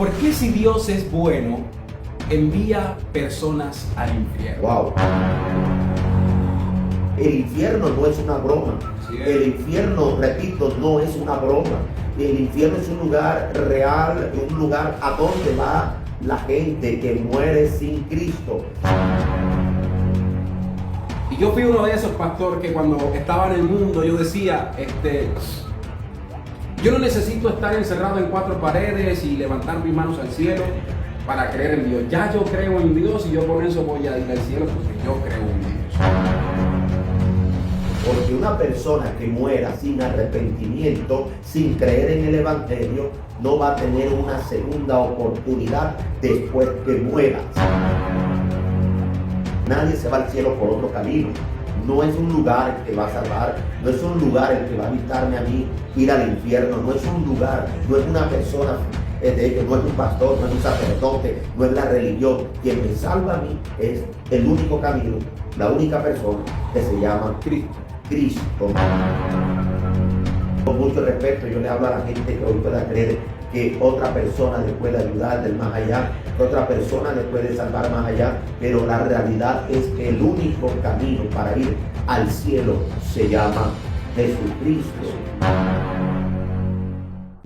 ¿Por qué si Dios es bueno, envía personas al infierno? Wow. El infierno no es una broma. El infierno, repito, no es una broma. El infierno es un lugar real, un lugar a donde va la gente que muere sin Cristo. Y yo fui uno de esos, pastor, que cuando estaba en el mundo yo decía, yo no necesito estar encerrado en cuatro paredes y levantar mis manos al cielo para creer en Dios. Ya yo creo en Dios y yo con eso voy a ir al cielo porque yo creo en Dios. Porque una persona que muera sin arrepentimiento, sin creer en el Evangelio, no va a tener una segunda oportunidad después que muera. Nadie se va al cielo por otro camino. No es un lugar el que va a salvar, no es un lugar el que va a evitarme a mí ir al infierno, no es un lugar, no es una persona, de hecho no es un pastor, no es un sacerdote, no es la religión. Quien me salva a mí es el único camino, la única persona que se llama Cristo. Con mucho respeto yo le hablo a la gente que hoy pueda creer que otra persona le puede ayudar del más allá, que otra persona le puede salvar más allá, pero la realidad es que el único camino para ir al cielo se llama Jesucristo.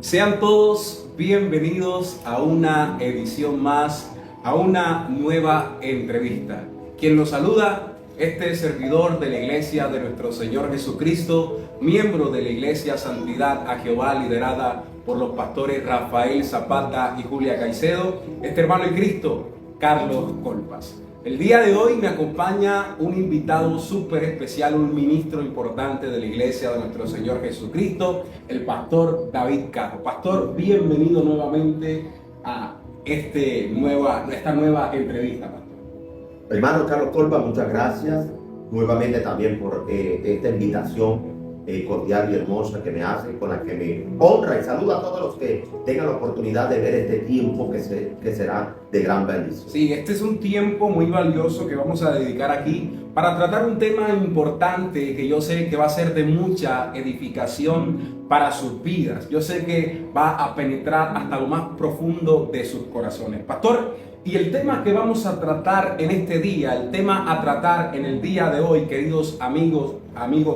Sean todos bienvenidos a una edición más, a una nueva entrevista. Quien nos saluda, este servidor de la Iglesia de nuestro Señor Jesucristo, miembro de la Iglesia Santidad a Jehová, liderada por los pastores Rafael Zapata y Julia Caicedo, este hermano en Cristo, Carlos Colpas. El día de hoy me acompaña un invitado súper especial, un ministro importante de la Iglesia de nuestro Señor Jesucristo, el pastor David Caro. Pastor, bienvenido nuevamente a esta nueva entrevista, pastor. Hermano Carlos Colpas, muchas gracias nuevamente también por esta invitación cordial y hermosa que me hace, con la que me honra, y saludo a todos los que tengan la oportunidad de ver este tiempo que será de gran bendición. Sí, este es un tiempo muy valioso que vamos a dedicar aquí para tratar un tema importante que yo sé que va a ser de mucha edificación para sus vidas. Yo sé que va a penetrar hasta lo más profundo de sus corazones. Pastor, y el tema que vamos a tratar en este día, el tema a tratar en el día de hoy, queridos amigos,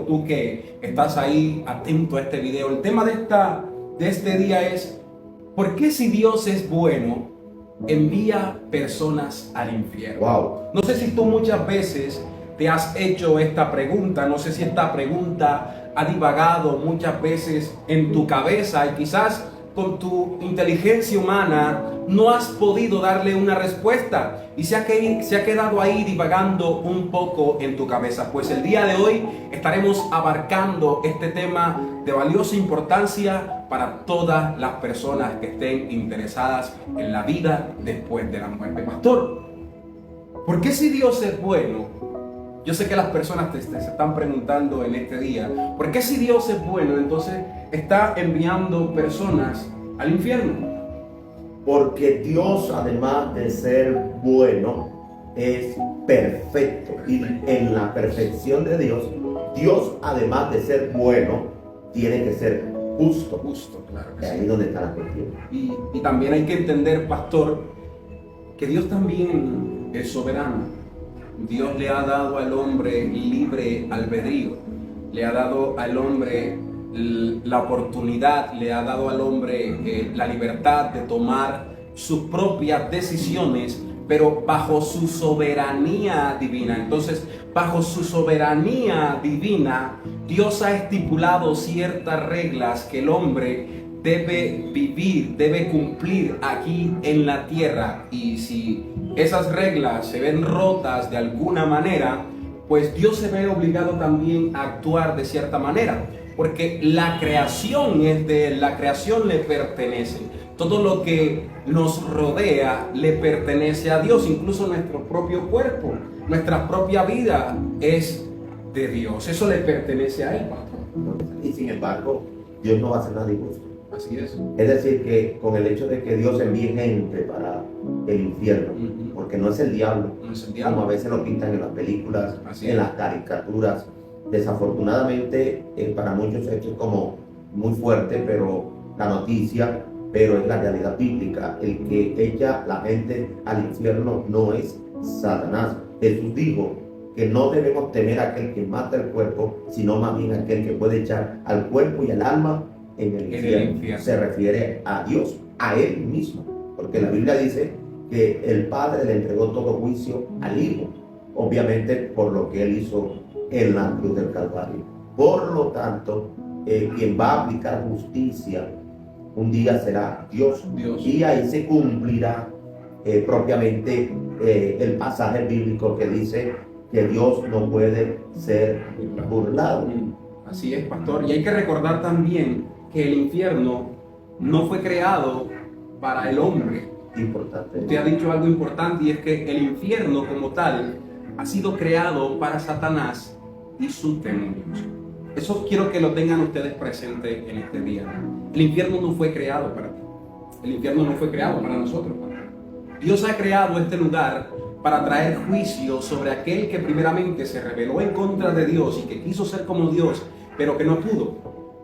tú que estás ahí atento a este video, el tema de este día es: ¿por qué si Dios es bueno, envía personas al infierno? Wow. No sé si tú muchas veces te has hecho esta pregunta, no sé si esta pregunta ha divagado muchas veces en tu cabeza y quizás con tu inteligencia humana no has podido darle una respuesta y se ha quedado ahí divagando un poco en tu cabeza. Pues el día de hoy estaremos abarcando este tema de valiosa importancia para todas las personas que estén interesadas en la vida después de la muerte. Pastor, ¿por qué si Dios es bueno? Yo sé que las personas se están preguntando en este día, ¿por qué si Dios es bueno, entonces está enviando personas al infierno? Porque Dios, además de ser bueno, es perfecto. Y en la perfección de Dios, Dios, además de ser bueno, tiene que ser justo. Justo, claro que Es sí. ahí donde está la cuestión. Y también hay que entender, pastor, que Dios también es soberano. Dios le ha dado al hombre libre albedrío, le ha dado al hombre la oportunidad, le ha dado al hombre la libertad de tomar sus propias decisiones, pero bajo su soberanía divina. Entonces, bajo su soberanía divina, Dios ha estipulado ciertas reglas que el hombre debe vivir, debe cumplir aquí en la tierra. Y si esas reglas se ven rotas de alguna manera, pues Dios se ve obligado también a actuar de cierta manera, porque la creación es de Él, la creación le pertenece. Todo lo que nos rodea le pertenece a Dios, incluso nuestro propio cuerpo, nuestra propia vida es de Dios. Eso le pertenece a Él, pastor. Y sin embargo, Dios no va a hacer nada injusto. Así es. Es decir, que con el hecho de que Dios envíe gente para el infierno, porque no es el diablo, No es el diablo. como a veces lo pintan en las películas, Así en es. las caricaturas. Desafortunadamente, para muchos esto es como muy fuerte, pero la noticia pero es la realidad bíblica. El que echa la gente al infierno no es Satanás. Jesús dijo que no debemos temer a aquel que mata el cuerpo, sino más bien a aquel que puede echar al cuerpo y al alma en el infierno. Se refiere a Dios, a Él mismo, porque la Biblia dice que el Padre le entregó todo juicio al Hijo, obviamente por lo que Él hizo en la cruz del Calvario. Por lo tanto, quien va a aplicar justicia un día será Dios. Y ahí se cumplirá propiamente el pasaje bíblico que dice que Dios no puede ser burlado. Así es, pastor. Y hay que recordar también que el infierno no fue creado para el hombre. Importante. Usted ha dicho algo importante, y es que el infierno como tal ha sido creado para Satanás y sus demonios. Eso quiero que lo tengan ustedes presente en este día. El infierno no fue creado para ti. El infierno no fue creado para nosotros. Dios ha creado este lugar para traer juicio sobre aquel que primeramente se rebeló en contra de Dios y que quiso ser como Dios, pero que no pudo.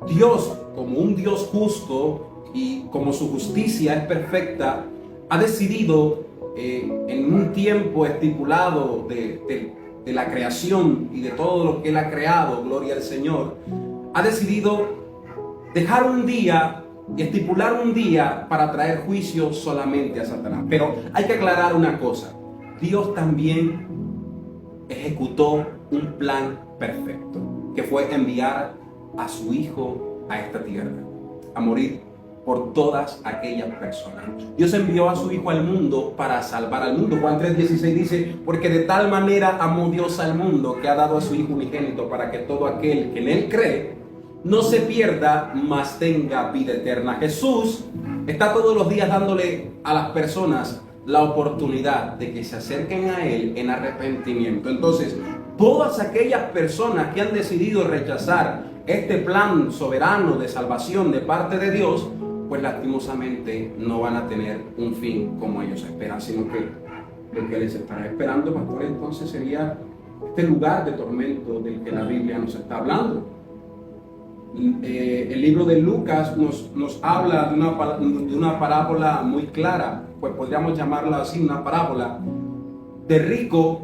Dios, como un Dios justo y como su justicia es perfecta, ha decidido en un tiempo estipulado de la creación y de todo lo que Él ha creado, gloria al Señor, ha decidido dejar un día y estipular un día para traer juicio solamente a Satanás. Pero hay que aclarar una cosa: Dios también ejecutó un plan perfecto, que fue enviar a su Hijo a esta tierra, a morir por todas aquellas personas. Dios envió a su Hijo al mundo para salvar al mundo. Juan 3:16 dice: porque de tal manera amó Dios al mundo que ha dado a su Hijo unigénito, para que todo aquel que en Él cree no se pierda, mas tenga vida eterna. Jesús está todos los días dándole a las personas la oportunidad de que se acerquen a Él en arrepentimiento. Entonces, todas aquellas personas que han decidido rechazar este plan soberano de salvación de parte de Dios, pues lastimosamente no van a tener un fin como ellos esperan, sino que lo que les estará esperando, pastor, entonces sería este lugar de tormento del que la Biblia nos está hablando. El libro de Lucas nos habla de una parábola muy clara, pues podríamos llamarla así, una parábola de rico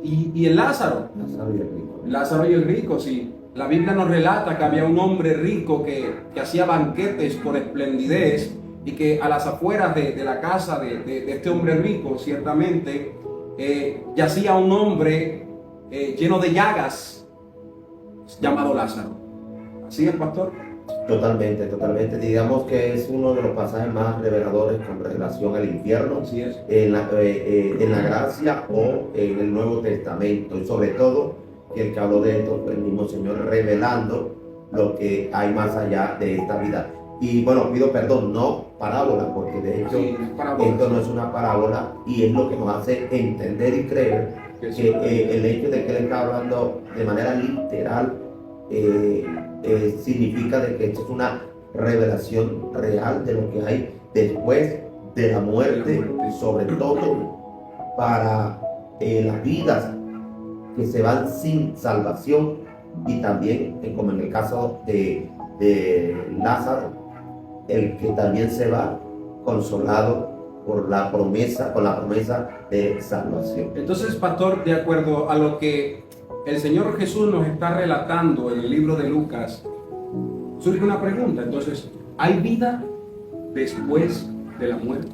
y el Lázaro. Lázaro y el rico, sí. La Biblia nos relata que había un hombre rico que hacía banquetes por esplendidez, y que a las afueras de la casa de este hombre rico, ciertamente, yacía un hombre lleno de llagas, llamado Lázaro. ¿Así es, pastor? Totalmente, totalmente. Digamos que es uno de los pasajes más reveladores con relación al infierno. Así es. En la gracia o en el Nuevo Testamento. Y sobre todo, que el que habló de esto fue el mismo Señor, revelando lo que hay más allá de esta vida. Y bueno, pido perdón, no parábola, porque de hecho sí, esto no es una parábola, y es lo que nos hace entender y creer que el hecho de que Él está hablando de manera literal significa de que esto es una revelación real de lo que hay después de la muerte, sobre todo para las vidas que se van sin salvación, y también como en el caso de Lázaro, el que también se va consolado con la promesa de salvación. Entonces, pastor, de acuerdo a lo que el Señor Jesús nos está relatando en el libro de Lucas, surge una pregunta. Entonces, ¿hay vida después de la muerte?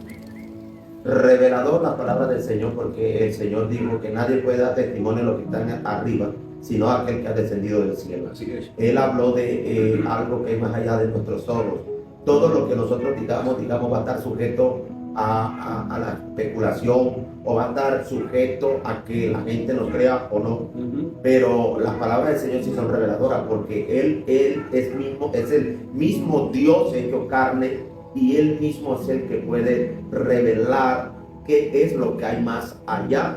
Revelador la palabra del Señor, porque el Señor dijo que nadie puede dar testimonio de lo que está arriba, sino aquel que ha descendido del cielo. Así es. Él habló de algo que es más allá de nuestros ojos. Todo lo que nosotros digamos va a estar sujeto a la especulación, o va a estar sujeto a que la gente nos crea o no. Pero las palabras del Señor sí son reveladoras, porque Él es el mismo Dios hecho carne, y Él mismo es el que puede revelar qué es lo que hay más allá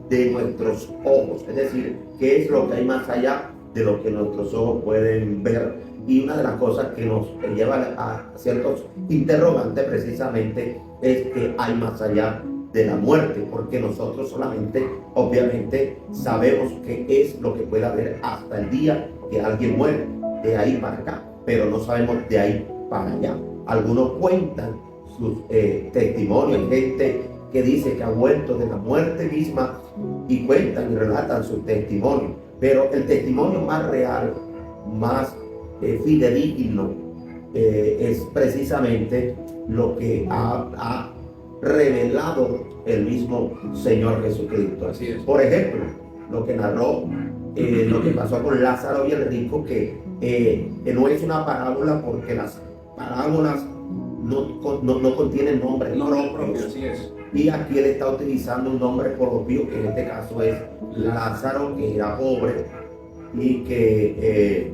de nuestros ojos. Es decir, qué es lo que hay más allá de lo que nuestros ojos pueden ver. Y una de las cosas que nos llevan a ciertos interrogantes precisamente es que hay más allá de la muerte, porque nosotros solamente, obviamente, sabemos qué es lo que puede haber hasta el día que alguien muere, de ahí para acá, pero no sabemos de ahí para allá. Algunos cuentan sus testimonios. Hay gente que dice que ha vuelto de la muerte misma y cuentan y relatan su testimonio. Pero el testimonio más real, más fidedigno, es precisamente lo que ha revelado el mismo Señor Jesucristo. Así es. Por ejemplo, lo que narró, lo que pasó con Lázaro y el rico, que no es una parábola porque las parábolas no contienen nombres propios. Así es. Y aquí él está utilizando un nombre propio, que en este caso es Lázaro, que era pobre y que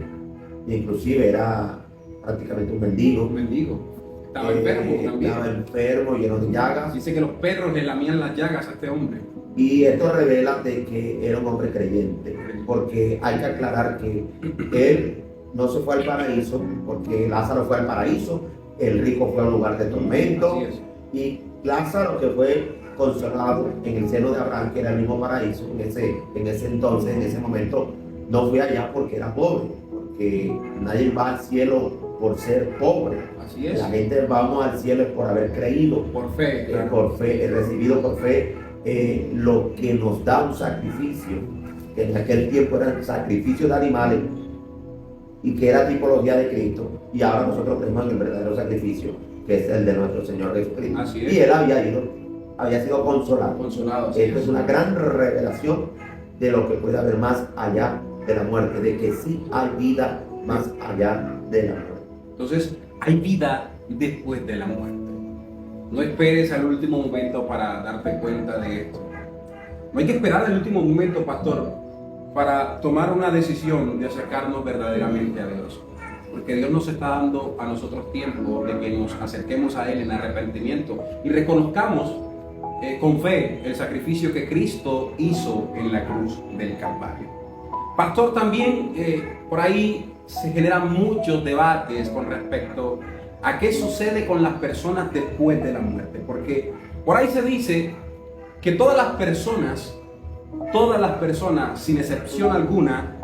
inclusive era prácticamente un mendigo. Un mendigo. Estaba enfermo también. Estaba enfermo, lleno de llagas. Dice que los perros le lamían las llagas a este hombre. Y esto revela de que era un hombre creyente, porque hay que aclarar que él no se fue al paraíso, porque Lázaro fue al paraíso, el rico fue a un lugar de tormento, Así es. y Lázaro, que fue consolado en el seno de Abraham, que era el mismo paraíso en ese entonces, en ese momento, no fue allá porque era pobre, porque nadie va al cielo por ser pobre. Así es. La gente vamos al cielo por haber creído, Por fe, claro. por fe, recibido por fe lo que nos da un sacrificio, que en aquel tiempo eran sacrificios de animales y que era tipología de Cristo, y ahora nosotros creemos en el verdadero sacrificio, que es el de nuestro Señor Jesucristo. Así es. Y él había sido consolado. Consolado. Esto es una gran revelación de lo que puede haber más allá de la muerte, de que sí hay vida más allá de la muerte. Entonces, hay vida después de la muerte. No esperes al último momento para darte cuenta de esto. No hay que esperar al último momento, pastor, para tomar una decisión de acercarnos verdaderamente a Dios. Porque Dios nos está dando a nosotros tiempo de que nos acerquemos a Él en arrepentimiento y reconozcamos con fe el sacrificio que Cristo hizo en la cruz del Calvario. Pastor, también por ahí se generan muchos debates con respecto a qué sucede con las personas después de la muerte. Porque por ahí se dice que todas las personas, sin excepción alguna,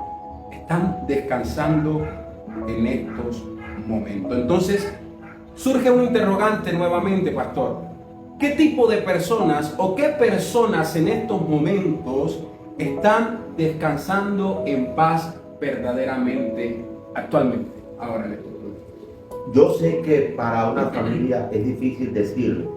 están descansando en estos momentos. Entonces, surge un interrogante nuevamente, pastor. ¿Qué tipo de personas o qué personas en estos momentos están descansando en paz verdaderamente actualmente, ahora en estos momentos? Yo sé que para una familia es difícil decirlo,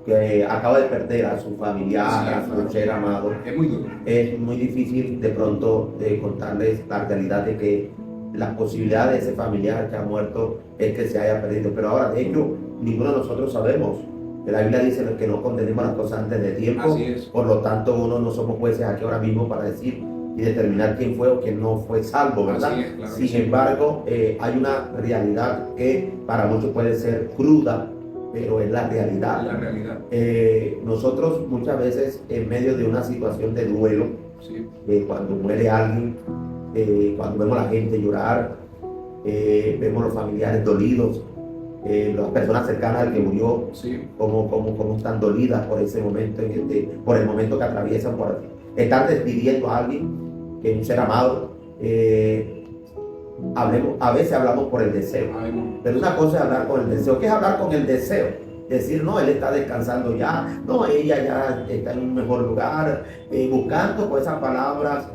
que acaba de perder a su familiar, Sí, a su claro. ser amado. Es muy duro. Es muy difícil de pronto contarles la realidad de que la posibilidad de ese familiar que ha muerto es que se haya perdido. Pero ahora, de hecho, ninguno de nosotros sabemos. Que la Biblia dice que no condenemos las cosas antes de tiempo. Así es. Por lo tanto, uno no somos jueces aquí ahora mismo para decir y determinar quién fue o quién no fue salvo, ¿verdad? Así es, claro. Sin embargo, hay una realidad que para muchos puede ser cruda, pero es la realidad. La realidad. Nosotros muchas veces en medio de una situación de duelo, Sí. cuando muere alguien, cuando vemos a la gente llorar, vemos a los familiares dolidos, las personas cercanas al que murió, Sí. como están dolidas por ese momento, por el momento que atraviesan, por estar despidiendo a alguien, que es un ser amado. A veces hablamos por el deseo, pero una cosa es hablar con el deseo. ¿Qué es hablar con el deseo? Decir, no, él está descansando ya, no, ella ya está en un mejor lugar, buscando con esas palabras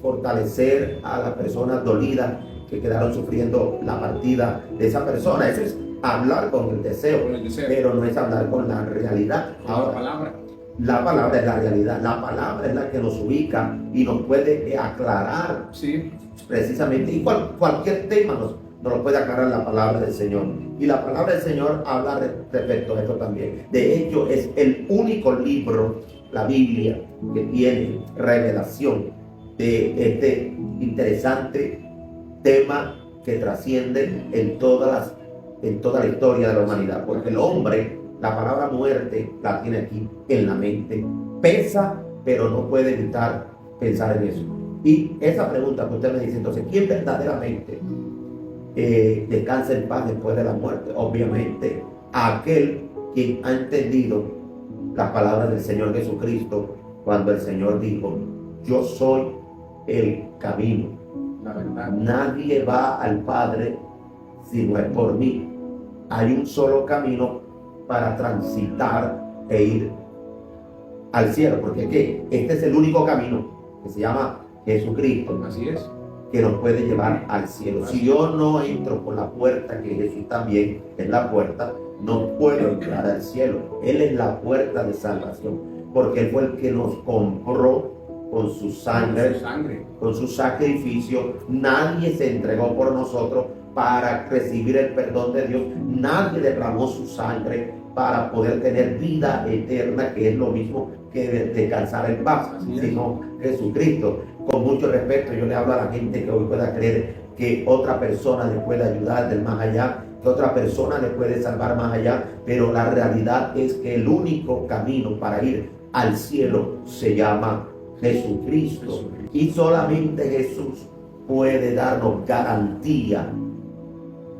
fortalecer a las personas dolidas que quedaron sufriendo la partida de esa persona. Eso es hablar con el deseo, pero no es hablar con la realidad. Ahora, la palabra es la realidad, la palabra es la que nos ubica y nos puede aclarar, sí, precisamente, y cualquier tema nos lo puede aclarar la palabra del Señor. Y la palabra del Señor habla respecto a esto también. De hecho, es el único libro, la Biblia, que tiene revelación de este interesante tema que trasciende en toda la historia de la humanidad. Porque el hombre, la palabra muerte la tiene aquí en la mente. Pesa, pero no puede evitar pensar en eso. Y esa pregunta que usted me dice, entonces, ¿quién verdaderamente descansa en paz después de la muerte? Obviamente, aquel quien ha entendido las palabras del Señor Jesucristo cuando el Señor dijo, yo soy el camino. la verdad. Nadie va al Padre si no es por mí. hay un solo camino para transitar e ir al cielo, porque ¿qué? Este es el único camino que se llama Jesucristo, Así es. que nos puede llevar al cielo. Si yo no entro por la puerta, que Jesús también es la puerta, no puedo entrar al cielo. Él es la puerta de salvación, porque Él fue el que nos compró con su sangre, con su sacrificio. Nadie se entregó por nosotros para recibir el perdón de Dios. Nadie derramó su sangre para poder tener vida eterna, que es lo mismo que descansar en paz, sino Jesucristo. Con mucho respeto, yo le hablo a la gente que hoy pueda creer que otra persona le puede ayudar del más allá, que otra persona le puede salvar más allá, pero la realidad es que el único camino para ir al cielo se llama Jesucristo. Y solamente Jesús puede darnos garantía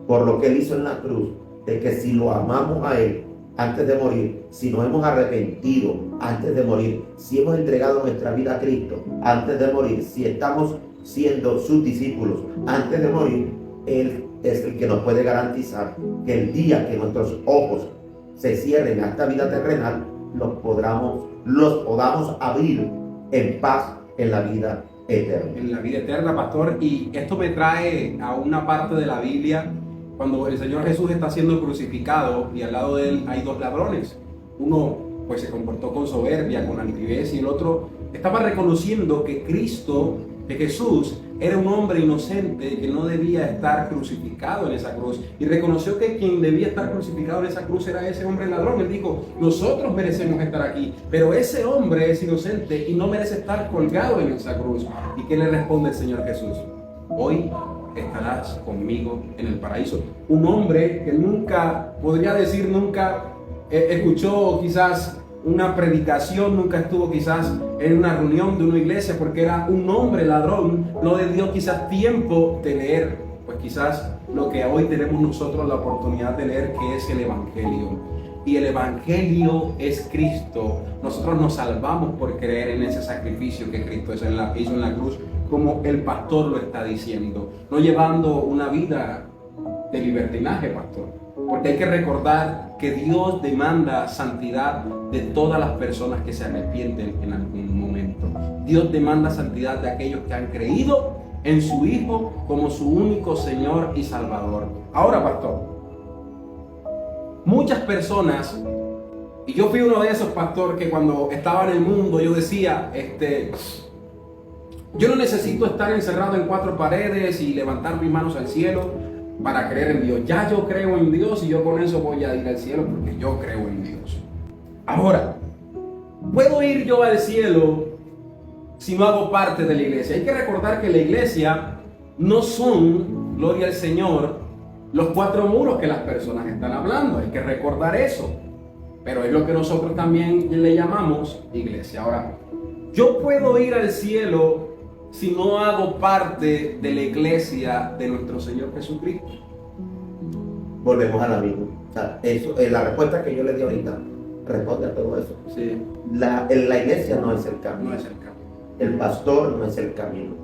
por lo que Él hizo en la cruz, de que si lo amamos a Él antes de morir, si nos hemos arrepentido antes de morir, si hemos entregado nuestra vida a Cristo antes de morir, si estamos siendo sus discípulos antes de morir, Él es el que nos puede garantizar que el día que nuestros ojos se cierren a esta vida terrenal, los podamos abrir en paz en la vida eterna. En la vida eterna, pastor. Y esto me trae a una parte de la Biblia cuando el Señor Jesús está siendo crucificado y al lado de Él hay dos ladrones. Uno pues se comportó con soberbia, con altivez, y el otro estaba reconociendo que Cristo, que Jesús, era un hombre inocente que no debía estar crucificado en esa cruz, y reconoció que quien debía estar crucificado en esa cruz era ese hombre ladrón. Él dijo: nosotros merecemos estar aquí, pero ese hombre es inocente y no merece estar colgado en esa cruz. ¿Y qué le responde el Señor Jesús? Hoy estarás conmigo en el paraíso. Un hombre que nunca, podría decir, nunca escuchó quizás una predicación, nunca estuvo quizás en una reunión de una iglesia, porque era un hombre ladrón, no le dio quizás tiempo de leer, pues quizás lo que hoy tenemos nosotros la oportunidad de leer, que es el Evangelio. Y el Evangelio es Cristo. Nosotros nos salvamos por creer en ese sacrificio que Cristo hizo en la cruz, como el pastor lo está diciendo, no llevando una vida de libertinaje, pastor, porque hay que recordar que Dios demanda santidad de todas las personas que se arrepienten en algún momento. Dios demanda santidad de aquellos que han creído en su Hijo como su único Señor y Salvador. Ahora, pastor, muchas personas, y yo fui uno de esos, pastor, que cuando estaba en el mundo yo decía, yo no necesito estar encerrado en cuatro paredes y levantar mis manos al cielo para creer en Dios. Ya yo creo en Dios y yo con eso voy a ir al cielo porque yo creo en Dios. Ahora, ¿puedo ir yo al cielo si no hago parte de la iglesia? Hay que recordar que la iglesia no son, gloria al Señor, los cuatro muros que las personas están hablando. Hay que recordar eso. Pero es lo que nosotros también le llamamos iglesia. Ahora, yo puedo ir al cielo si no hago parte de la iglesia de nuestro Señor Jesucristo. Volvemos a la misma. O sea, eso, la respuesta que yo le di ahorita responde a todo eso. Sí. La iglesia no es el camino. No es el camino. El pastor no es el camino.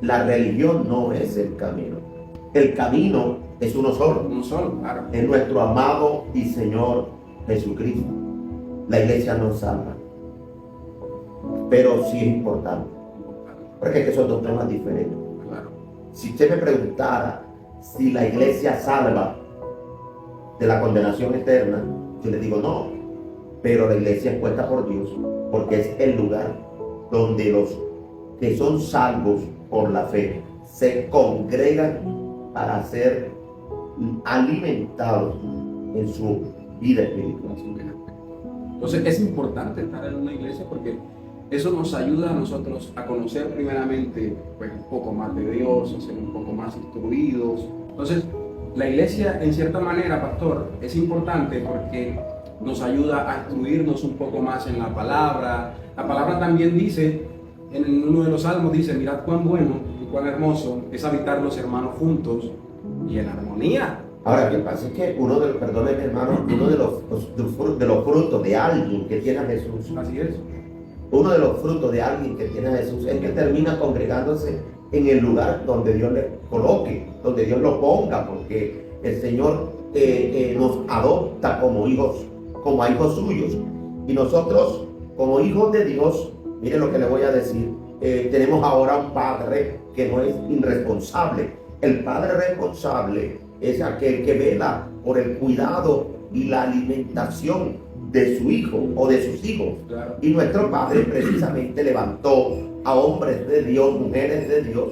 La religión no es el camino. El camino es uno solo. Uno solo, claro. Es nuestro amado y Señor Jesucristo. La iglesia no salva, pero sí es importante, porque es que son dos temas diferentes. Claro. Si usted me preguntara si la iglesia salva de la condenación eterna, yo le digo no, pero la iglesia es puesta por Dios, porque es el lugar donde los que son salvos por la fe se congregan para ser alimentados en su vida espiritual. Entonces es importante estar en una iglesia porque eso nos ayuda a nosotros a conocer primeramente pues, un poco más de Dios, a ser un poco más instruidos. Entonces la iglesia en cierta manera, pastor, es importante porque nos ayuda a instruirnos un poco más en la palabra. La palabra también dice, en uno de los salmos dice: mirad cuán bueno y cuán hermoso es habitar los hermanos juntos y en armonía. Ahora, lo que pasa es que uno de los frutos de alguien que tiene a Jesús, Así es. uno de los frutos de alguien que tiene a Jesús es que termina congregándose en el lugar donde Dios le coloque, donde Dios lo ponga, porque el Señor nos adopta como hijos, como a hijos suyos. Y nosotros, como hijos de Dios, miren lo que le voy a decir, tenemos ahora un padre que no es irresponsable. El padre responsable es aquel que vela por el cuidado y la alimentación de su hijo o de sus hijos. Claro. Y nuestro padre precisamente levantó a hombres de Dios, mujeres de Dios,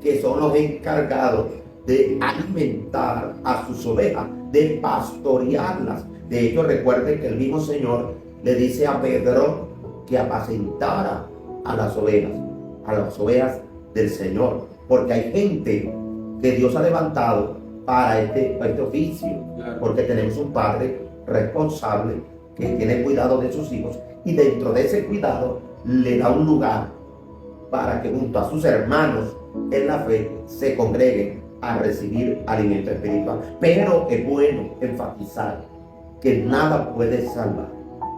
que son los encargados de alimentar a sus ovejas, de pastorearlas. De hecho, recuerden que el mismo Señor le dice a Pedro que apacentara a las ovejas del Señor, porque hay gente que Dios ha levantado para este oficio, Claro. porque tenemos un padre responsable que tiene cuidado de sus hijos, y dentro de ese cuidado le da un lugar para que junto a sus hermanos en la fe se congreguen a recibir alimento espiritual. Pero es bueno enfatizar que nada puede salvar,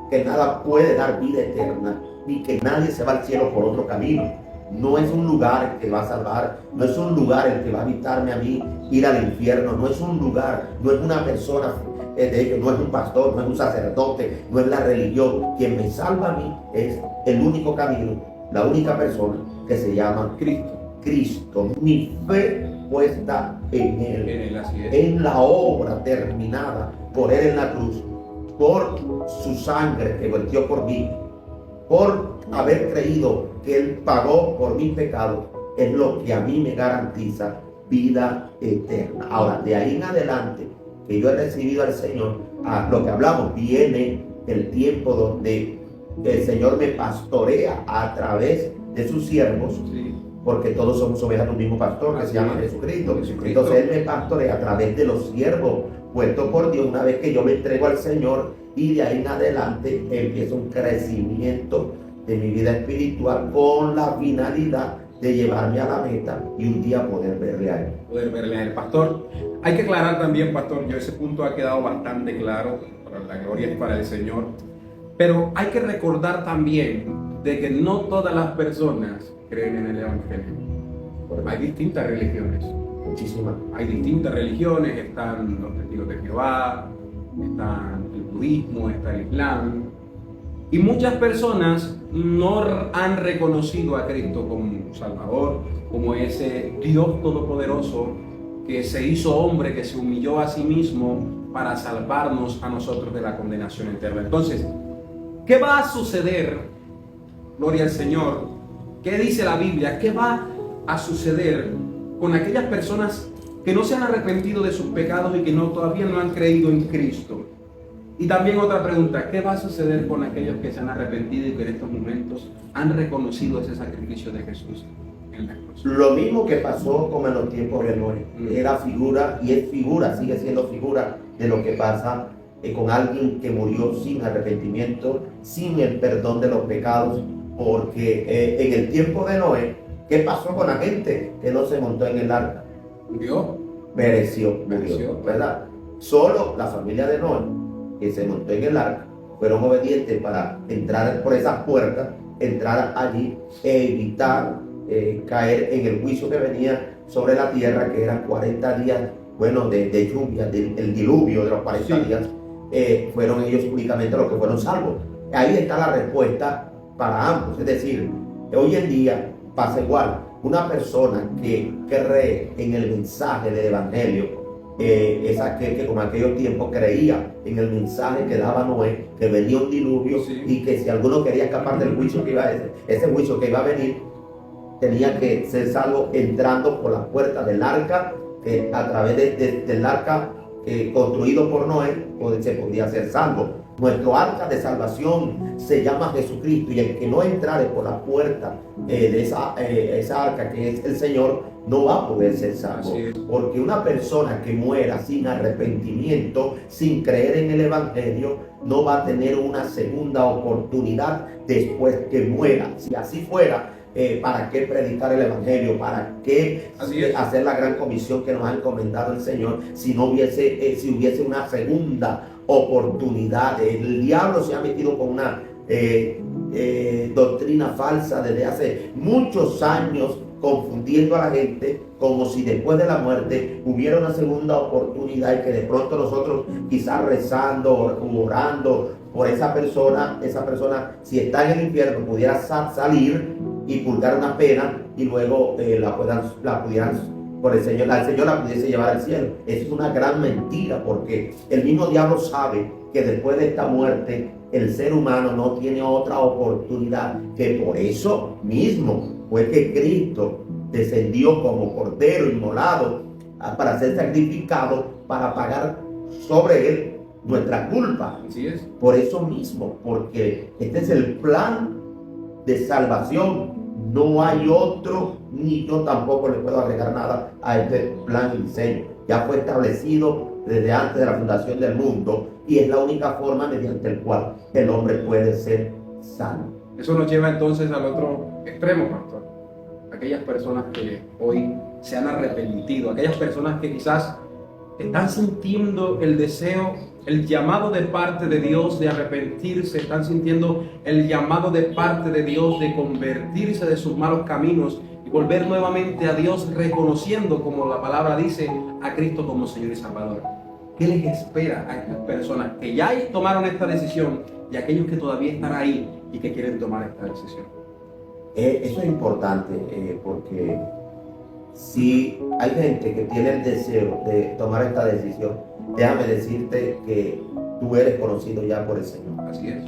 que nada puede dar vida eterna, ni que nadie se va al cielo por otro camino. No es un lugar el que va a salvar, no es un lugar el que va a evitarme a mí ir al infierno, no es un lugar, no es una persona, de hecho no es un pastor, no es un sacerdote, no es la religión. Quien me salva a mí es el único camino, la única persona, que se llama Cristo. Mi fe puesta en Él, en la obra terminada por Él en la cruz, por su sangre que vertió por mí, por haber creído que Él pagó por mis pecados, es lo que a mí me garantiza vida eterna. Ahora, de ahí en adelante, que yo he recibido al Señor, a lo que hablamos, viene el tiempo donde el Señor me pastorea a través de sus siervos, Sí. porque todos somos ovejas de un mismo pastor que se llama Jesucristo. Jesucristo. Entonces Él me pastorea a través de los siervos puestos por Dios una vez que yo me entrego al Señor, y de ahí en adelante empieza un crecimiento de mi vida espiritual con la finalidad de llevarme a la meta y un día poder verle a Él. Poder verle a él. Pastor, hay que aclarar también, pastor, yo ese punto ha quedado bastante claro, para la gloria es para el Señor, pero hay que recordar también de que no todas las personas creen en el Evangelio. Hay distintas religiones. Muchísimas. Hay distintas religiones, están los testigos de Jehová, está el budismo, está el islam. Y muchas personas no han reconocido a Cristo como Salvador, como ese Dios todopoderoso que se hizo hombre, que se humilló a sí mismo para salvarnos a nosotros de la condenación eterna. Entonces, ¿qué va a suceder? Gloria al Señor. ¿Qué dice la Biblia? ¿Qué va a suceder con aquellas personas que no se han arrepentido de sus pecados y que todavía no han creído en Cristo? Y también otra pregunta, ¿qué va a suceder con aquellos que se han arrepentido y que en estos momentos han reconocido ese sacrificio de Jesús en la cruz? Lo mismo que pasó como en los tiempos de Noé. Era figura y es figura, sigue siendo figura de lo que pasa con alguien que murió sin arrepentimiento, sin el perdón de los pecados, porque en el tiempo de Noé, ¿qué pasó con la gente que no se montó en el arca? ¿Murió? Pereció, Pereció. ¿verdad? Solo la familia de Noé, que se montó en el arca, fueron obedientes para entrar por esas puertas, entrar allí e evitar caer en el juicio que venía sobre la tierra, que eran 40 días, bueno, de lluvia, el diluvio de los 40 días, fueron ellos únicamente los que fueron salvos. Ahí está la respuesta para ambos. Es decir, hoy en día pasa igual. Una persona que cree en el mensaje del Evangelio, es aquel que como aquellos tiempos creía en el mensaje que daba Noé, que venía un diluvio, Sí. y que si alguno quería escapar del juicio que iba a ese juicio que iba a venir, tenía que ser salvo entrando por la puerta del arca, que a través del arca construido por Noé se podía ser salvo. Nuestro arca de salvación se llama Jesucristo, y el que no entrare por la puerta de esa arca que es el Señor, no va a poder ser salvo. Porque una persona que muera sin arrepentimiento, sin creer en el Evangelio, no va a tener una segunda oportunidad después que muera. Si así fuera, ¿para qué predicar el Evangelio? ¿Para qué hacer la gran comisión que nos ha encomendado el Señor si hubiese una segunda oportunidad? El diablo se ha metido con una doctrina falsa desde hace muchos años confundiendo a la gente como si después de la muerte hubiera una segunda oportunidad y que de pronto nosotros quizás rezando o orando por esa persona si está en el infierno pudiera salir y purgar una pena y luego la pudieran por el Señor la pudiese llevar al cielo. Eso es una gran mentira, porque el mismo diablo sabe que después de esta muerte el ser humano no tiene otra oportunidad, que por eso mismo fue que Cristo descendió como cordero inmolado para ser sacrificado, para pagar sobre él nuestra culpa. Así es. Por eso mismo, porque este es el plan de salvación. No hay otro, ni yo tampoco le puedo agregar nada a este plan y diseño. Ya fue establecido desde antes de la fundación del mundo y es la única forma mediante el cual el hombre puede ser salvo. Eso nos lleva entonces al otro extremo, pastor. Aquellas personas que hoy se han arrepentido, aquellas personas que quizás están sintiendo el deseo, el llamado de parte de Dios de arrepentirse, están sintiendo el llamado de parte de Dios de convertirse de sus malos caminos y volver nuevamente a Dios, reconociendo, como la palabra dice, a Cristo como Señor y Salvador. ¿Qué les espera a estas personas que ya tomaron esta decisión y a aquellos que todavía están ahí y que quieren tomar esta decisión? Eso es importante porque si hay gente que tiene el deseo de tomar esta decisión, déjame decirte que tú eres conocido ya por el Señor. Así es.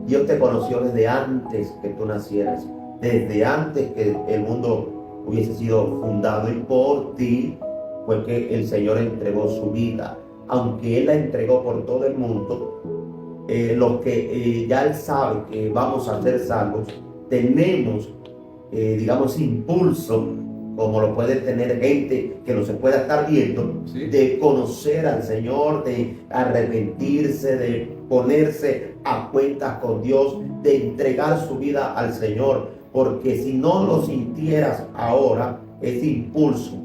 Dios te conoció desde antes que tú nacieras, desde antes que el mundo hubiese sido fundado, y por ti fue que el Señor entregó su vida. Aunque Él la entregó por todo el mundo, los que ya Él sabe que vamos a ser salvos, tenemos, digamos, impulso, como lo puede tener gente que no se pueda estar viendo, sí, de conocer al Señor, de arrepentirse, de ponerse a cuentas con Dios, de entregar su vida al Señor, porque si no lo sintieras ahora, ese impulso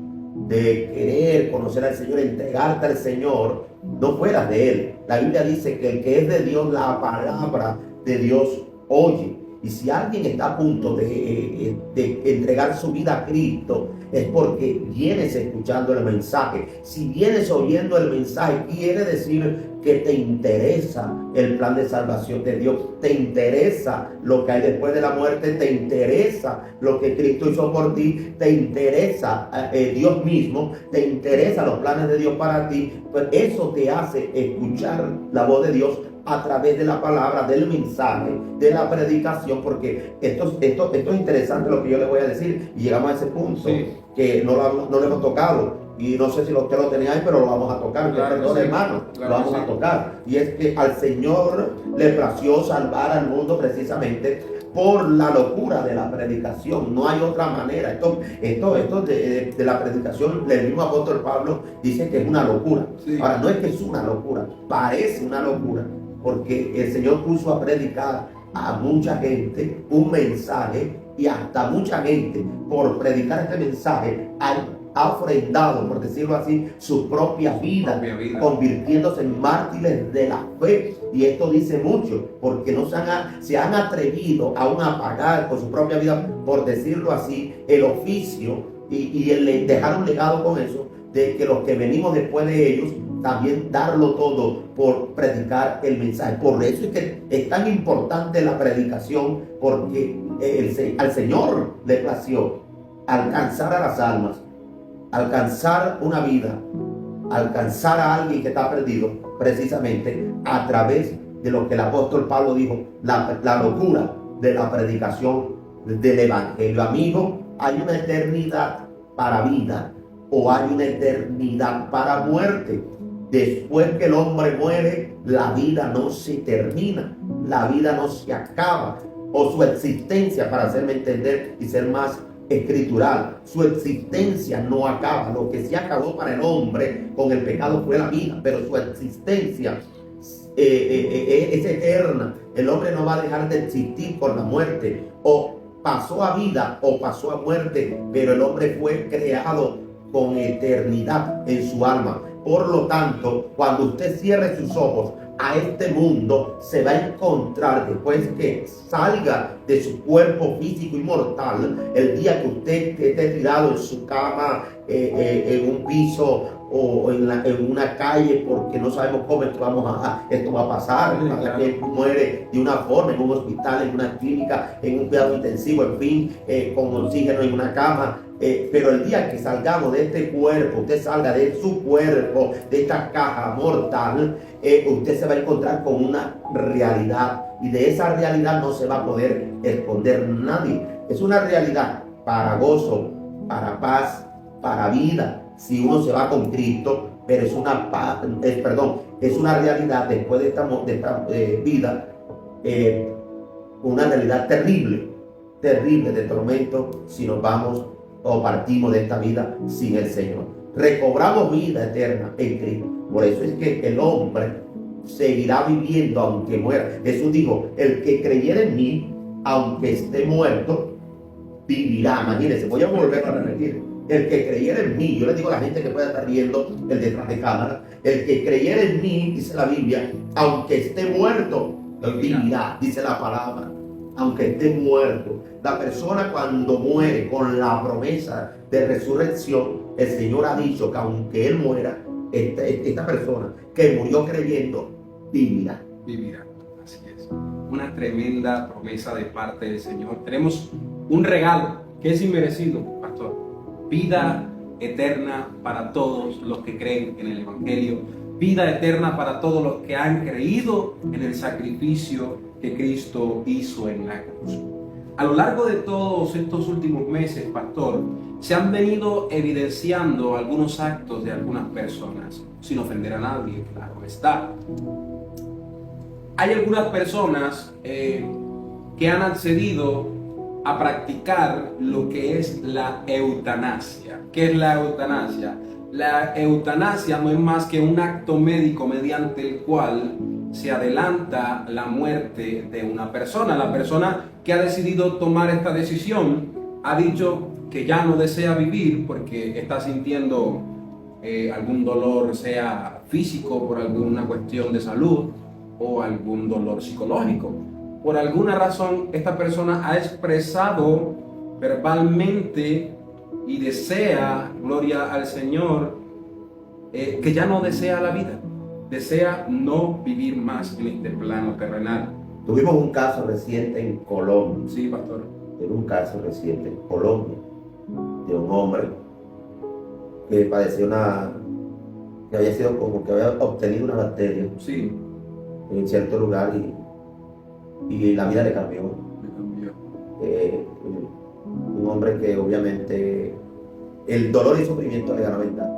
de querer conocer al Señor, entregarte al Señor, no fueras de Él. La Biblia dice que el que es de Dios, la palabra de Dios oye. Y si alguien está a punto de entregar su vida a Cristo, es porque vienes escuchando el mensaje. Si vienes oyendo el mensaje, quiere decir que te interesa el plan de salvación de Dios, te interesa lo que hay después de la muerte, te interesa lo que Cristo hizo por ti, te interesa Dios mismo, te interesa los planes de Dios para ti. Pues eso te hace escuchar la voz de Dios a través de la palabra, del mensaje, de la predicación, porque esto es interesante lo que yo le voy a decir, y llegamos a ese punto, sí, que no lo hemos tocado, y no sé si usted lo tenía ahí, pero lo vamos a tocar, claro, perdón, sí, hermano, claro, lo vamos a tocar, y es que al Señor le plació salvar al mundo precisamente por la locura de la predicación. No hay otra manera. Esto de la predicación, el mismo apóstol Pablo dice que es una locura. Sí. Ahora, no es que es una locura, parece una locura, porque el Señor puso a predicar a mucha gente un mensaje, y hasta mucha gente, por predicar este mensaje, ha ofrendado, por decirlo así, su propia vida, convirtiéndose en mártires de la fe. Y esto dice mucho, porque no se han atrevido aún a pagar con su propia vida, por decirlo así, el oficio, y dejar un legado con eso, de que los que venimos después de ellos también darlo todo por predicar el mensaje. Por eso es que es tan importante la predicación, porque al Señor le plació alcanzar a las almas, alcanzar una vida, alcanzar a alguien que está perdido, precisamente a través de lo que el apóstol Pablo dijo, la locura de la predicación del evangelio. Amigo, hay una eternidad para vida, o hay una eternidad para muerte. Después que el hombre muere, la vida no se termina, la vida no se acaba, o su existencia, para hacerme entender y ser más escritural, su existencia no acaba. Lo que se acabó para el hombre con el pecado fue la vida, pero su existencia es eterna. El hombre no va a dejar de existir con la muerte. O pasó a vida o pasó a muerte, pero el hombre fue creado con eternidad en su alma. Por lo tanto, cuando usted cierre sus ojos, a este mundo, se va a encontrar después que salga de su cuerpo físico y mortal, el día que usted esté tirado en su cama, en un piso o en una calle, porque no sabemos cómo esto va a pasar. Para que muere de una forma, en un hospital, en una clínica, en un cuidado intensivo, en fin, con oxígeno en una cama. Pero el día que salgamos de este cuerpo, usted salga de su cuerpo, de esta caja mortal, usted se va a encontrar con una realidad, y de esa realidad no se va a poder esconder nadie. Es una realidad para gozo, para paz, para vida, si uno se va con Cristo, pero es una realidad después de esta vida, una realidad terrible de tormento si nos vamos o partimos de esta vida sin el Señor. Recobramos vida eterna en Cristo. Por eso es que el hombre seguirá viviendo aunque muera. Jesús dijo: el que creyera en mí, aunque esté muerto, vivirá. Imagínense, voy a volver a repetir: el que creyera en mí. Yo les digo a la gente que pueda estar viendo el detrás de cámara: el que creyera en mí, dice la Biblia, aunque esté muerto, vivirá, dice la palabra. Aunque esté muerto. La persona, cuando muere con la promesa de resurrección, el Señor ha dicho que aunque él muera, esta persona que murió creyendo, vivirá. Vivirá, así es. Una tremenda promesa de parte del Señor. Tenemos un regalo que es inmerecido, pastor. Vida eterna para todos los que creen en el Evangelio. Vida eterna para todos los que han creído en el sacrificio que Cristo hizo en la cruz. A lo largo de todos estos últimos meses, pastor, se han venido evidenciando algunos actos de algunas personas, sin ofender a nadie, claro está. Hay algunas personas que han accedido a practicar lo que es la eutanasia. ¿Qué es la eutanasia? La eutanasia no es más que un acto médico mediante el cual se adelanta la muerte de una persona. La persona que ha decidido tomar esta decisión ha dicho que ya no desea vivir porque está sintiendo algún dolor, sea físico por alguna cuestión de salud o algún dolor psicológico. Por alguna razón, esta persona ha expresado verbalmente y desea, gloria al Señor, que ya no desea la vida, desea no vivir más en este plano terrenal. Tuvimos un caso reciente en Colombia. Sí, pastor. Tuvimos un caso reciente en Colombia de un hombre que padecía que había obtenido una bacteria, sí, en cierto lugar, y la vida le cambió. Un hombre que obviamente el dolor y sufrimiento le ganó ventaja.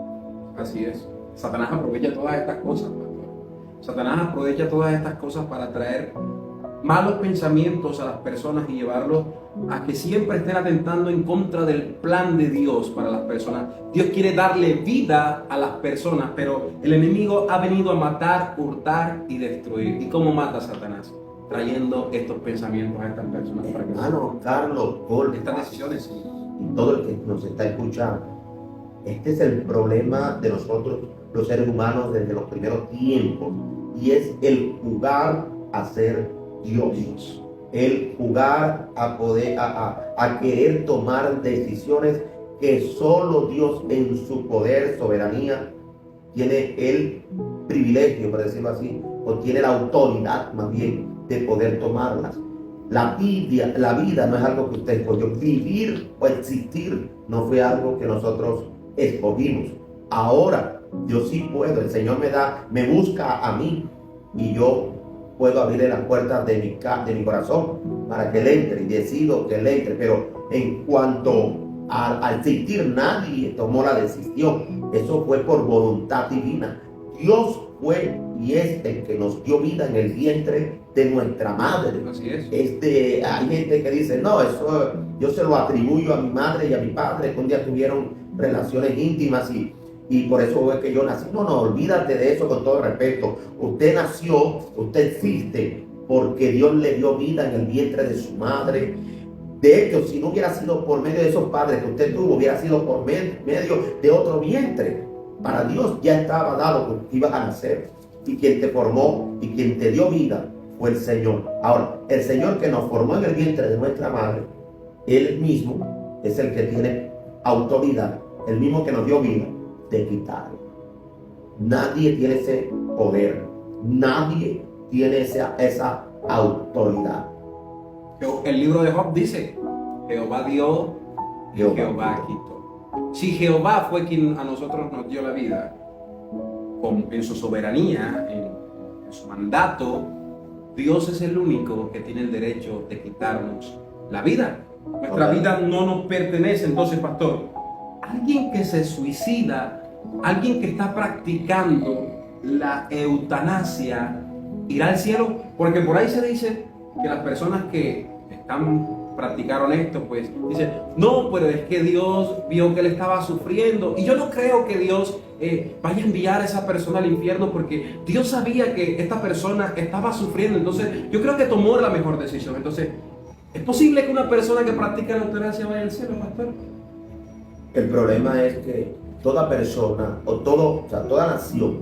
Así es. Satanás aprovecha todas estas cosas, pastor. Satanás aprovecha todas estas cosas para traer malos pensamientos a las personas y llevarlos a que siempre estén atentando en contra del plan de Dios para las personas. Dios quiere darle vida a las personas, pero el enemigo ha venido a matar, hurtar y destruir. ¿Y cómo mata Satanás? Trayendo estos pensamientos a estas personas. Hermano Carlos, por estas decisiones. Y todo el que nos está escuchando, este es el problema de nosotros, los seres humanos, desde los primeros tiempos, y es el jugar a ser Dios. El jugar a poder, a querer tomar decisiones que solo Dios en su poder, soberanía, tiene el privilegio, por decirlo así, o tiene la autoridad más bien de poder tomarlas. La vida no es algo que usted escogió. Vivir o existir no fue algo que nosotros escogimos. Ahora yo sí puedo, el Señor me busca a mí, y yo puedo abrirle las puertas de mi corazón para que Él entre, y decido que Él entre. Pero en cuanto al existir, nadie tomó la decisión. Eso fue por voluntad divina. Dios fue y es el que nos dio vida en el vientre de nuestra madre. Así es. Hay gente que dice: no, eso yo se lo atribuyo a mi madre y a mi padre, que un día tuvieron relaciones íntimas y por eso fue que yo nací. No, olvídate de eso, con todo respeto. Usted nació, usted existe porque Dios le dio vida en el vientre de su madre. De hecho, si no hubiera sido por medio de esos padres que usted tuvo, hubiera sido por medio de otro vientre. Para Dios ya estaba dado que ibas a nacer, y quien te formó y quien te dio vida fue el Señor. Ahora, el Señor que nos formó en el vientre de nuestra madre, Él mismo es el que tiene autoridad, el mismo que nos dio vida, de quitarlo. Nadie tiene ese poder, nadie tiene esa autoridad. El libro de Job dice, Jehová dio y Jehová quitó. Si Jehová fue quien a nosotros nos dio la vida, en su soberanía, en su mandato, Dios es el único que tiene el derecho de quitarnos la vida. Nuestra vida no nos pertenece. Entonces, pastor, alguien que se suicida, alguien que está practicando la eutanasia, ¿irá al cielo? Porque por ahí se dice que las personas que practicaron esto, pues dicen, no, pero es que Dios vio que él estaba sufriendo. Y yo no creo que Dios vaya a enviar a esa persona al infierno, porque Dios sabía que esta persona estaba sufriendo. Entonces yo creo que tomó la mejor decisión. Entonces, ¿es posible que una persona que practica la eutanasia vaya al cielo, pastor? El problema es que toda persona toda nación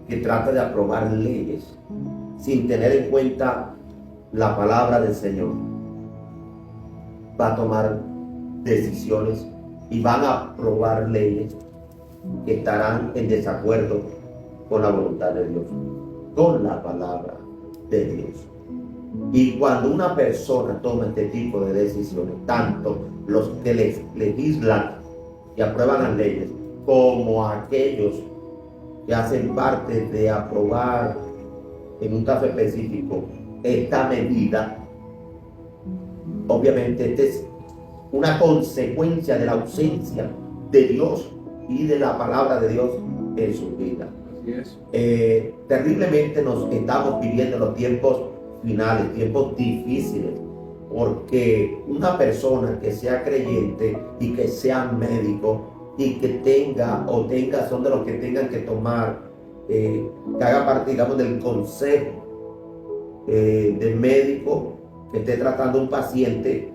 que trata de aprobar leyes sin tener en cuenta la palabra del Señor va a tomar decisiones y van a aprobar leyes que estarán en desacuerdo con la voluntad de Dios, con la palabra de Dios. Y cuando una persona toma este tipo de decisiones, tanto los que legislan y aprueban las leyes, como aquellos que hacen parte de aprobar en un caso específico esta medida, obviamente esta es una consecuencia de la ausencia de Dios y de la palabra de Dios en su vida. Así es. Terriblemente nos estamos viviendo los tiempos finales, tiempos difíciles, porque una persona que sea creyente y que sea médico y que son de los que tengan que tomar, que haga parte, digamos, del consejo del médico que esté tratando un paciente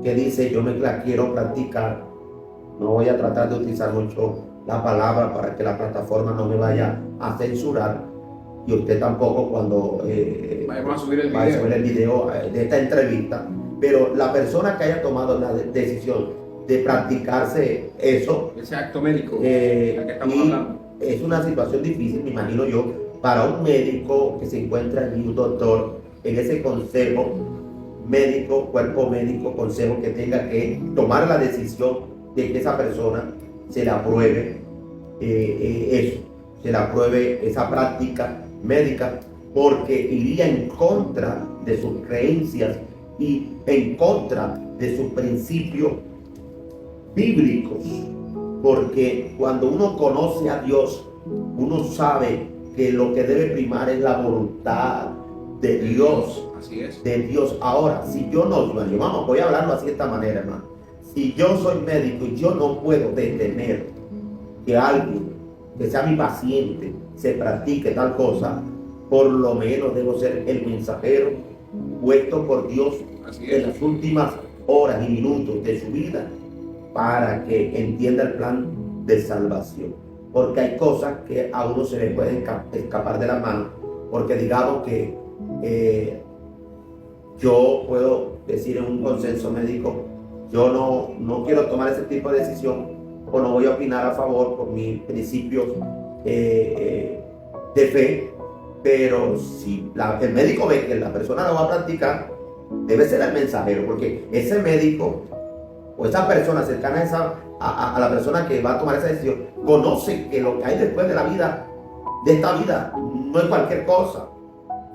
que dice, yo me la quiero practicar, no voy a tratar de utilizar mucho la palabra para que la plataforma no me vaya a censurar, y usted tampoco cuando vamos a subir el video de esta entrevista, pero la persona que haya tomado la decisión de practicarse eso, ese acto médico del que estamos hablando, es una situación difícil, me imagino yo, para un médico que se encuentra allí, un doctor, en ese consejo médico, cuerpo médico, consejo, que tenga que tomar la decisión de que esa persona se le apruebe se le apruebe esa práctica médica, porque iría en contra de sus creencias y en contra de sus principios bíblicos, porque cuando uno conoce a Dios, uno sabe que lo que debe primar es la voluntad de Dios. Así es. De Dios. Ahora, si yo no, voy a hablarlo así de esta manera, hermano. Si yo soy médico y yo no puedo detener que alguien que sea mi paciente se practique tal cosa, por lo menos debo ser el mensajero puesto por Dios en las últimas horas y minutos de su vida para que entienda el plan de salvación. Porque hay cosas que a uno se le pueden escapar de la mano, porque digamos que yo puedo decir en un consenso médico, yo no quiero tomar ese tipo de decisión, o no voy a opinar a favor por mis principios de fe, pero si el médico ve que la persona lo va a practicar, debe ser el mensajero, porque ese médico o esa persona cercana a la persona que va a tomar esa decisión conoce que lo que hay después de la vida, de esta vida, no es cualquier cosa,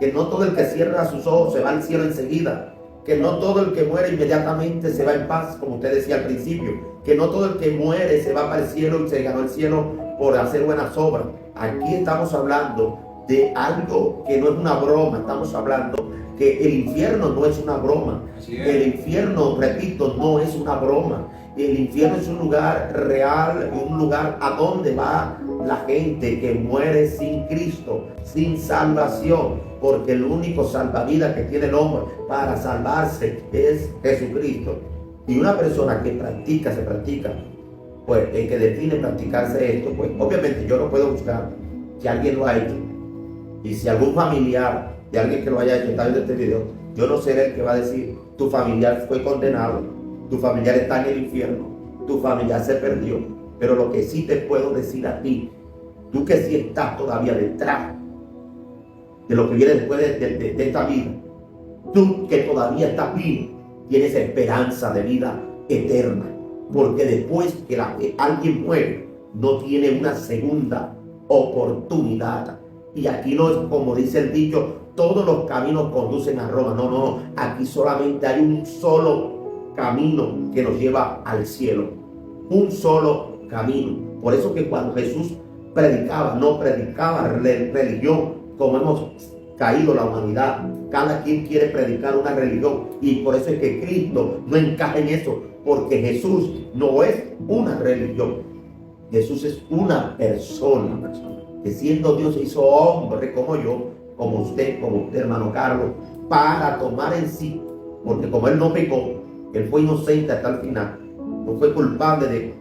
que no todo el que cierra sus ojos se va al cielo enseguida, que no todo el que muere inmediatamente se va en paz, como usted decía al principio, que no todo el que muere se va para el cielo y se ganó el cielo por hacer buenas obras. Aquí estamos hablando de algo que no es una broma, estamos hablando que el infierno no es una broma. El infierno, repito, no es una broma. El infierno es un lugar real, un lugar a donde va la gente que muere sin Cristo, sin salvación, porque el único salvavidas que tiene el hombre para salvarse es Jesucristo. Y una persona que se practica, pues el que define practicarse esto, pues obviamente yo no puedo buscar que alguien lo ha hecho Y si algún familiar de alguien que lo haya hecho está viendo este video, yo no seré el que va a decir, tu familiar fue condenado, tu familiar está en el infierno, tu familiar se perdió. Pero lo que sí te puedo decir a ti, tú que sí estás todavía detrás de lo que viene después de esta vida, tú que todavía estás vivo, tienes esperanza de vida eterna. Porque después que alguien muere, no tiene una segunda oportunidad. Y aquí no es como dice el dicho, todos los caminos conducen a Roma. No, no, aquí solamente hay un solo camino que nos lleva al cielo. Un solo camino. Por eso que cuando Jesús predicaba, no predicaba religión, como hemos caído la humanidad. Cada quien quiere predicar una religión y por eso es que Cristo no encaja en eso, porque Jesús no es una religión. Jesús es una persona que siendo Dios se hizo hombre como yo, como usted, hermano Carlos, para tomar en sí, porque como Él no pecó, Él fue inocente hasta el final, no fue culpable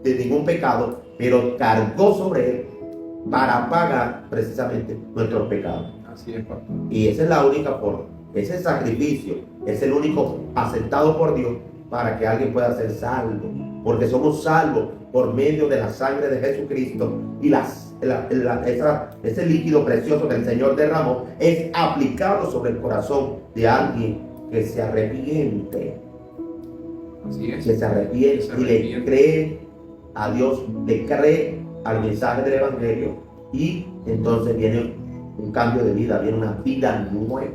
de ningún pecado, pero cargó sobre Él para pagar precisamente nuestros pecados. Así es, pastor. Y esa es la única forma. Ese sacrificio es el único aceptado por Dios para que alguien pueda ser salvo. Porque somos salvos por medio de la sangre de Jesucristo. Y ese líquido precioso que el Señor derramó es aplicado sobre el corazón de alguien que se arrepiente. Así es. Que se arrepiente y le cree a Dios, le cree al mensaje del Evangelio. Y entonces viene un cambio de vida, viene una vida nueva,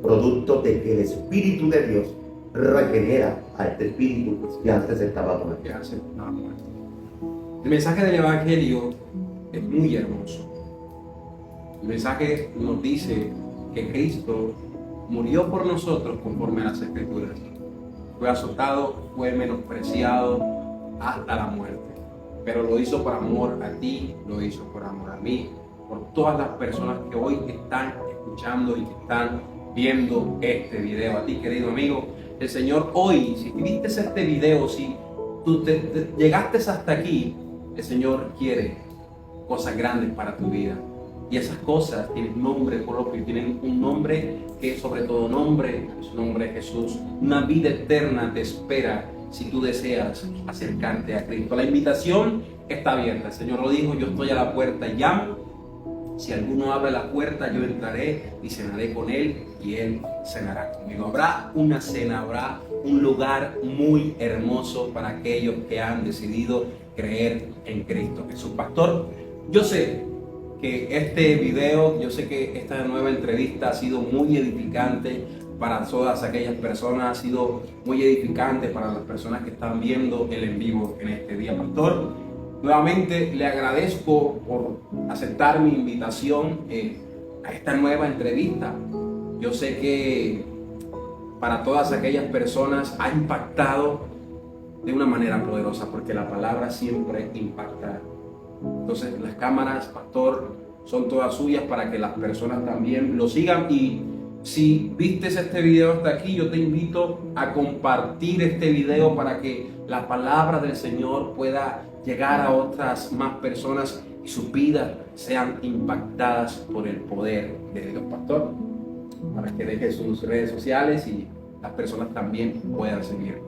producto de que el Espíritu de Dios regenera a este espíritu que antes estaba muerto. El mensaje del Evangelio es muy hermoso. El mensaje nos dice que Cristo murió por nosotros conforme a las Escrituras. Fue azotado, fue menospreciado hasta la muerte. Pero lo hizo por amor a ti, lo hizo por amor a mí, por todas las personas que hoy están escuchando y que están viendo este video. A ti, querido amigo, el Señor hoy, si viste este video, si tú llegaste hasta aquí, el Señor quiere cosas grandes para tu vida. Y esas cosas tienen nombre propio, tienen un nombre que es sobre todo nombre, su nombre es Jesús. Una vida eterna te espera si tú deseas acercarte a Cristo. La invitación está abierta. El Señor lo dijo, yo estoy a la puerta y llamo. Si alguno abre la puerta, yo entraré y cenaré con él y él cenará conmigo. Habrá una cena, habrá un lugar muy hermoso para aquellos que han decidido creer en Cristo Jesús. Pastor, yo sé que este video, yo sé que esta nueva entrevista ha sido muy edificante para todas aquellas personas, ha sido muy edificante para las personas que están viendo el en vivo en este día. Pastor, nuevamente le agradezco por aceptar mi invitación a esta nueva entrevista. Yo sé que para todas aquellas personas ha impactado de una manera poderosa, porque la palabra siempre impacta. Entonces las cámaras, pastor, son todas suyas para que las personas también lo sigan. Y si viste este video hasta aquí, yo te invito a compartir este video para que la palabra del Señor pueda llegar a otras más personas y sus vidas sean impactadas por el poder de Dios. Pastor, para que deje sus redes sociales y las personas también puedan seguir.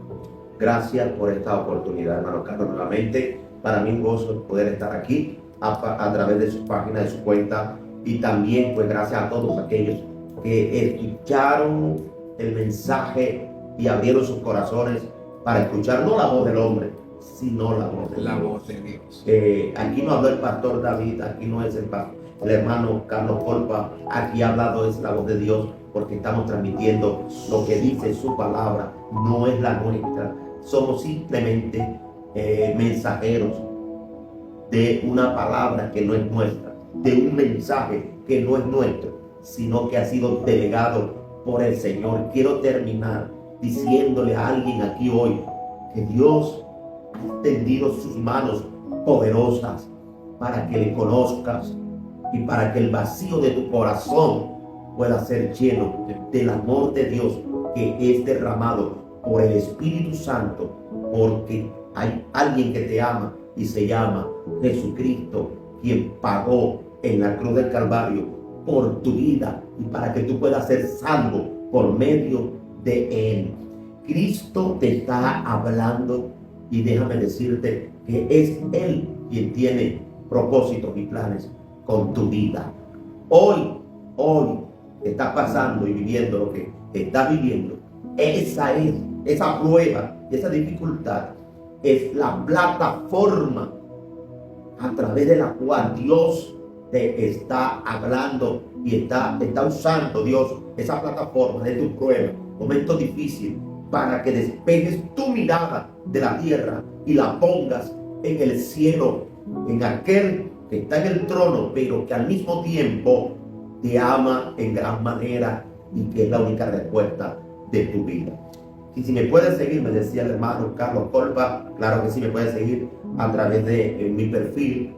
Gracias por esta oportunidad, hermano Carlos. Nuevamente, para mí un gozo poder estar aquí a través de su página, de su cuenta, y también pues gracias a todos aquellos que escucharon el mensaje y abrieron sus corazones para escuchar no la voz del hombre, sino la voz de Dios. Aquí no habló el pastor David, aquí no es el hermano Carlos Colpa, aquí ha hablado es la voz de Dios, porque estamos transmitiendo lo que dice su palabra, no es la nuestra. Somos simplemente mensajeros de una palabra que no es nuestra, de un mensaje que no es nuestro, sino que ha sido delegado por el Señor. Quiero terminar diciéndole a alguien aquí hoy que Dios ha extendido sus manos poderosas para que le conozcas y para que el vacío de tu corazón pueda ser lleno del amor de Dios que es derramado por el Espíritu Santo, porque hay alguien que te ama y se llama Jesucristo, quien pagó en la cruz del Calvario por tu vida y para que tú puedas ser salvo por medio de Él. Cristo te está hablando y déjame decirte que es Él quien tiene propósitos y planes con tu vida. Hoy estás pasando y viviendo lo que estás viviendo. Esa prueba, esa dificultad es la plataforma a través de la cual Dios te está hablando y está usando Dios esa plataforma de tu prueba, momento difícil, para que despegues tu mirada de la tierra y la pongas en el cielo, en aquel que está en el trono, pero que al mismo tiempo te ama en gran manera y que es la única respuesta de tu vida. Y si me puedes seguir, me decía el hermano Carlos Colpa, claro que sí, me puedes seguir a través de mi perfil,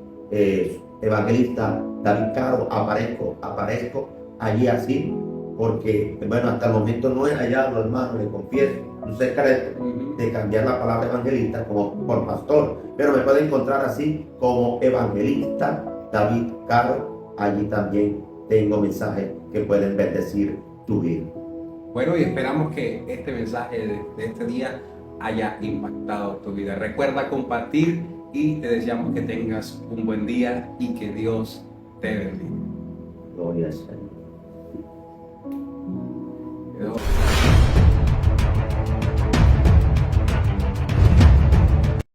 evangelista David Caro. Aparezco allí así, porque bueno, hasta el momento no he hallado, hermano, le confieso, un secreto de cambiar la palabra evangelista como por pastor, pero me puede encontrar así como evangelista David Caro. Allí también tengo mensajes que pueden bendecir tu vida. Bueno, y esperamos que este mensaje de este día haya impactado tu vida. Recuerda compartir y te deseamos que tengas un buen día y que Dios te bendiga. Gloria al Señor.